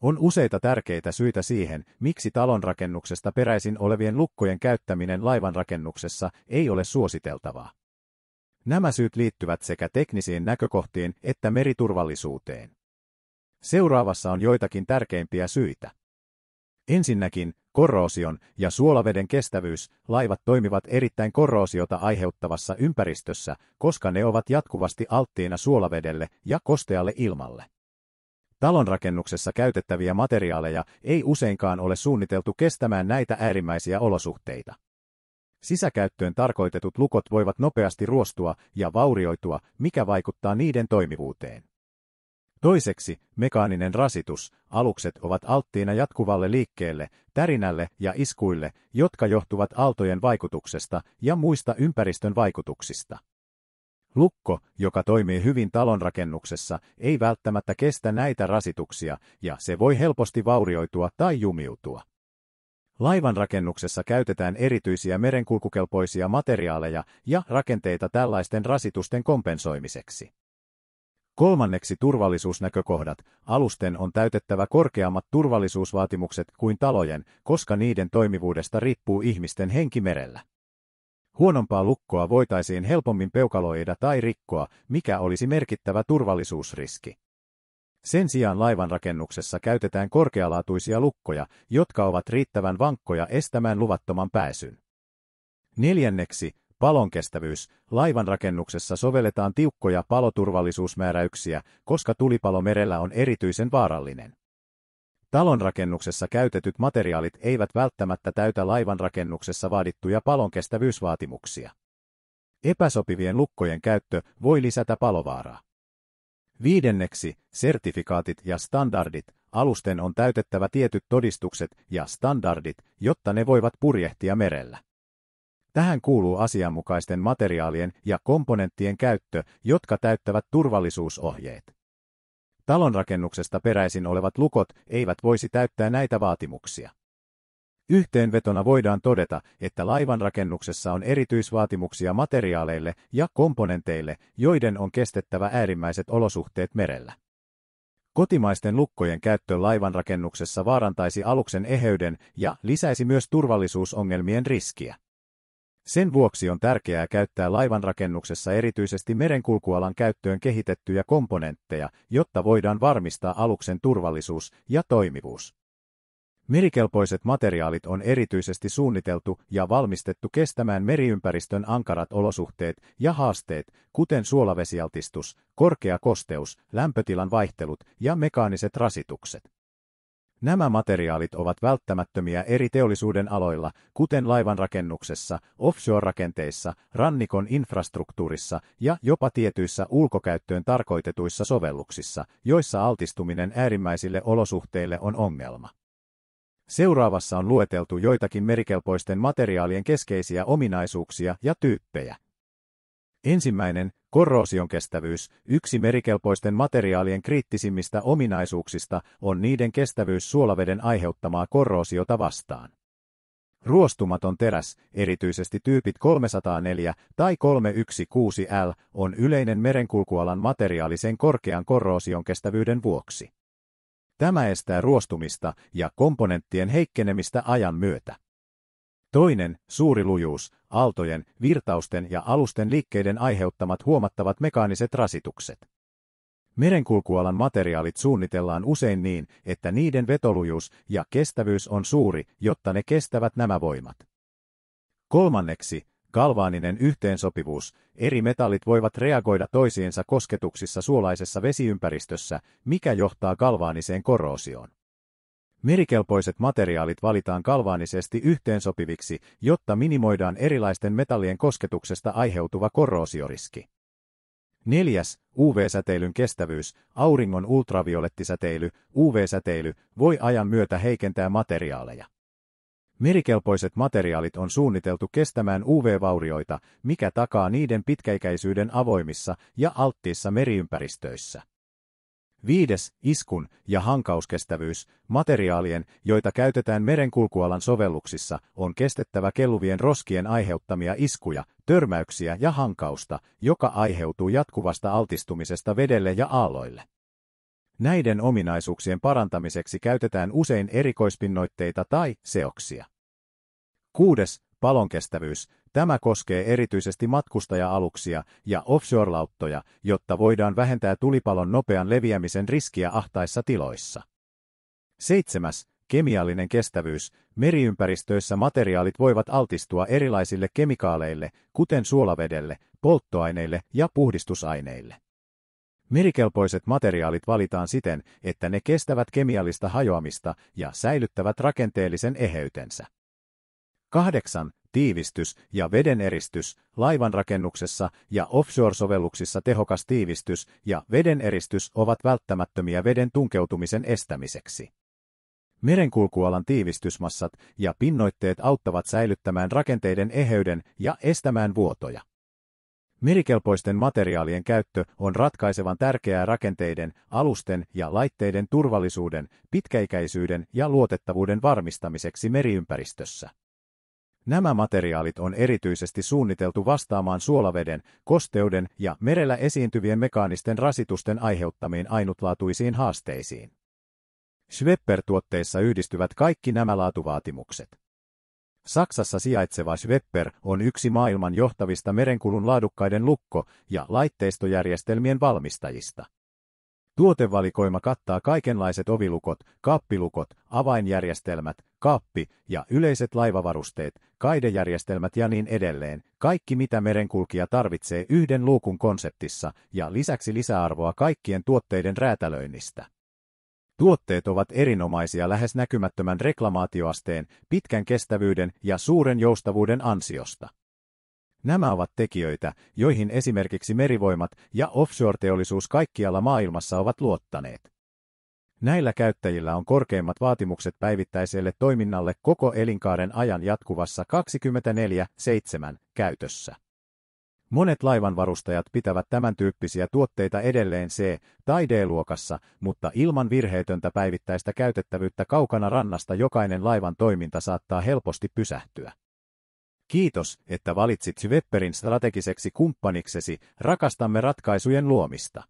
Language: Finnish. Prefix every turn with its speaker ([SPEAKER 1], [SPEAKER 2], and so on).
[SPEAKER 1] On useita tärkeitä syitä siihen, miksi talonrakennuksesta peräisin olevien lukkojen käyttäminen laivanrakennuksessa ei ole suositeltavaa. Nämä syyt liittyvät sekä teknisiin näkökohtiin että meriturvallisuuteen. Seuraavassa on joitakin tärkeimpiä syitä. Ensinnäkin, korroosion ja suolaveden kestävyys. Laivat toimivat erittäin korroosiota aiheuttavassa ympäristössä, koska ne ovat jatkuvasti alttiina suolavedelle ja kostealle ilmalle. Talonrakennuksessa käytettäviä materiaaleja ei useinkaan ole suunniteltu kestämään näitä äärimmäisiä olosuhteita. Sisäkäyttöön tarkoitetut lukot voivat nopeasti ruostua ja vaurioitua, mikä vaikuttaa niiden toimivuuteen. Toiseksi, mekaaninen rasitus. Alukset ovat alttiina jatkuvalle liikkeelle, tärinälle ja iskuille, jotka johtuvat aaltojen vaikutuksesta ja muista ympäristön vaikutuksista. Lukko, joka toimii hyvin talonrakennuksessa, ei välttämättä kestä näitä rasituksia, ja se voi helposti vaurioitua tai jumiutua. Laivanrakennuksessa käytetään erityisiä merenkulkukelpoisia materiaaleja ja rakenteita tällaisten rasitusten kompensoimiseksi. Kolmanneksi turvallisuusnäkökohdat. Alusten on täytettävä korkeammat turvallisuusvaatimukset kuin talojen, koska niiden toimivuudesta riippuu ihmisten henki merellä. Huonompaa lukkoa voitaisiin helpommin peukaloida tai rikkoa, mikä olisi merkittävä turvallisuusriski. Sen sijaan laivanrakennuksessa käytetään korkealaatuisia lukkoja, jotka ovat riittävän vankkoja estämään luvattoman pääsyn. Neljänneksi, palonkestävyys. Laivanrakennuksessa sovelletaan tiukkoja paloturvallisuusmääräyksiä, koska tulipalo merellä on erityisen vaarallinen. Talonrakennuksessa käytetyt materiaalit eivät välttämättä täytä laivanrakennuksessa vaadittuja palonkestävyysvaatimuksia. Epäsopivien lukkojen käyttö voi lisätä palovaaraa. Viidenneksi, sertifikaatit ja standardit. Alusten on täytettävä tietyt todistukset ja standardit, jotta ne voivat purjehtia merellä. Tähän kuuluu asianmukaisten materiaalien ja komponenttien käyttö, jotka täyttävät turvallisuusohjeet. Talonrakennuksesta peräisin olevat lukot eivät voisi täyttää näitä vaatimuksia. Yhteenvetona voidaan todeta, että laivanrakennuksessa on erityisvaatimuksia materiaaleille ja komponenteille, joiden on kestettävä äärimmäiset olosuhteet merellä. Kotimaisten lukkojen käyttö laivanrakennuksessa vaarantaisi aluksen eheyden ja lisäisi myös turvallisuusongelmien riskiä. Sen vuoksi on tärkeää käyttää laivanrakennuksessa erityisesti merenkulkualan käyttöön kehitettyjä komponentteja, jotta voidaan varmistaa aluksen turvallisuus ja toimivuus. Merikelpoiset materiaalit on erityisesti suunniteltu ja valmistettu kestämään meriympäristön ankarat olosuhteet ja haasteet, kuten suolavesialtistus, korkea kosteus, lämpötilan vaihtelut ja mekaaniset rasitukset. Nämä materiaalit ovat välttämättömiä eri teollisuuden aloilla, kuten laivanrakennuksessa, offshore-rakenteissa, rannikon infrastruktuurissa ja jopa tietyissä ulkokäyttöön tarkoitetuissa sovelluksissa, joissa altistuminen äärimmäisille olosuhteille on ongelma. Seuraavassa on lueteltu joitakin merikelpoisten materiaalien keskeisiä ominaisuuksia ja tyyppejä. Ensimmäinen, korroosion kestävyys. Yksi merikelpoisten materiaalien kriittisimmistä ominaisuuksista on niiden kestävyys suolaveden aiheuttamaa korroosiota vastaan. Ruostumaton teräs, erityisesti tyypit 304 tai 316L, on yleinen merenkulkualan materiaali sen korkean korroosion kestävyyden vuoksi. Tämä estää ruostumista ja komponenttien heikkenemistä ajan myötä. Toinen, suuri lujuus, aaltojen, virtausten ja alusten liikkeiden aiheuttamat huomattavat mekaaniset rasitukset. Merenkulkualan materiaalit suunnitellaan usein niin, että niiden vetolujuus ja kestävyys on suuri, jotta ne kestävät nämä voimat. Kolmanneksi, galvaaninen yhteensopivuus. Eri metallit voivat reagoida toisiinsa kosketuksissa suolaisessa vesiympäristössä, mikä johtaa galvaaniseen korroosioon. Merikelpoiset materiaalit valitaan galvaanisesti yhteensopiviksi, jotta minimoidaan erilaisten metallien kosketuksesta aiheutuva korroosioriski. Neljäs, UV-säteilyn kestävyys. Auringon ultraviolettisäteily, UV-säteily, voi ajan myötä heikentää materiaaleja. Merikelpoiset materiaalit on suunniteltu kestämään UV-vaurioita, mikä takaa niiden pitkäikäisyyden avoimissa ja alttiissa meriympäristöissä. Viides, iskun ja hankauskestävyys. Materiaalien, joita käytetään merenkulkualan sovelluksissa, on kestettävä kelluvien roskien aiheuttamia iskuja, törmäyksiä ja hankausta, joka aiheutuu jatkuvasta altistumisesta vedelle ja aalloille. Näiden ominaisuuksien parantamiseksi käytetään usein erikoispinnoitteita tai seoksia. 6. Palonkestävyys. Tämä koskee erityisesti matkustaja-aluksia ja offshore-lauttoja, jotta voidaan vähentää tulipalon nopean leviämisen riskiä ahtaissa tiloissa. 7. Kemiallinen kestävyys. Meriympäristöissä materiaalit voivat altistua erilaisille kemikaaleille, kuten suolavedelle, polttoaineille ja puhdistusaineille. Merikelpoiset materiaalit valitaan siten, että ne kestävät kemiallista hajoamista ja säilyttävät rakenteellisen eheytensä. 8. Tiivistys ja vedeneristys. Laivanrakennuksessa ja offshore-sovelluksissa tehokas tiivistys ja vedeneristys ovat välttämättömiä veden tunkeutumisen estämiseksi. Merenkulkualan tiivistysmassat ja pinnoitteet auttavat säilyttämään rakenteiden eheyden ja estämään vuotoja. Merikelpoisten materiaalien käyttö on ratkaisevan tärkeää rakenteiden, alusten ja laitteiden turvallisuuden, pitkäikäisyyden ja luotettavuuden varmistamiseksi meriympäristössä. Nämä materiaalit on erityisesti suunniteltu vastaamaan suolaveden, kosteuden ja merellä esiintyvien mekaanisten rasitusten aiheuttamiin ainutlaatuisiin haasteisiin. Schwepper-tuotteissa yhdistyvät kaikki nämä laatuvaatimukset. Saksassa sijaitseva Schwepper on yksi maailman johtavista merenkulun laadukkaiden lukko- ja laitteistojärjestelmien valmistajista. Tuotevalikoima kattaa kaikenlaiset ovilukot, kaappilukot, avainjärjestelmät, kaappi- ja yleiset laivavarusteet, kaidejärjestelmät ja niin edelleen, kaikki mitä merenkulkija tarvitsee yhden luukun konseptissa ja lisäksi lisäarvoa kaikkien tuotteiden räätälöinnistä. Tuotteet ovat erinomaisia lähes näkymättömän reklamaatioasteen, pitkän kestävyyden ja suuren joustavuuden ansiosta. Nämä ovat tekijöitä, joihin esimerkiksi merivoimat ja offshore-teollisuus kaikkialla maailmassa ovat luottaneet. Näillä käyttäjillä on korkeimmat vaatimukset päivittäiselle toiminnalle koko elinkaaren ajan jatkuvassa 24/7 käytössä. Monet laivanvarustajat pitävät tämän tyyppisiä tuotteita edelleen C- tai D-luokassa, mutta ilman virheetöntä päivittäistä käytettävyyttä kaukana rannasta jokainen laivan toiminta saattaa helposti pysähtyä. Kiitos, että valitsit Schwepperin strategiseksi kumppaniksesi, rakastamme ratkaisujen luomista.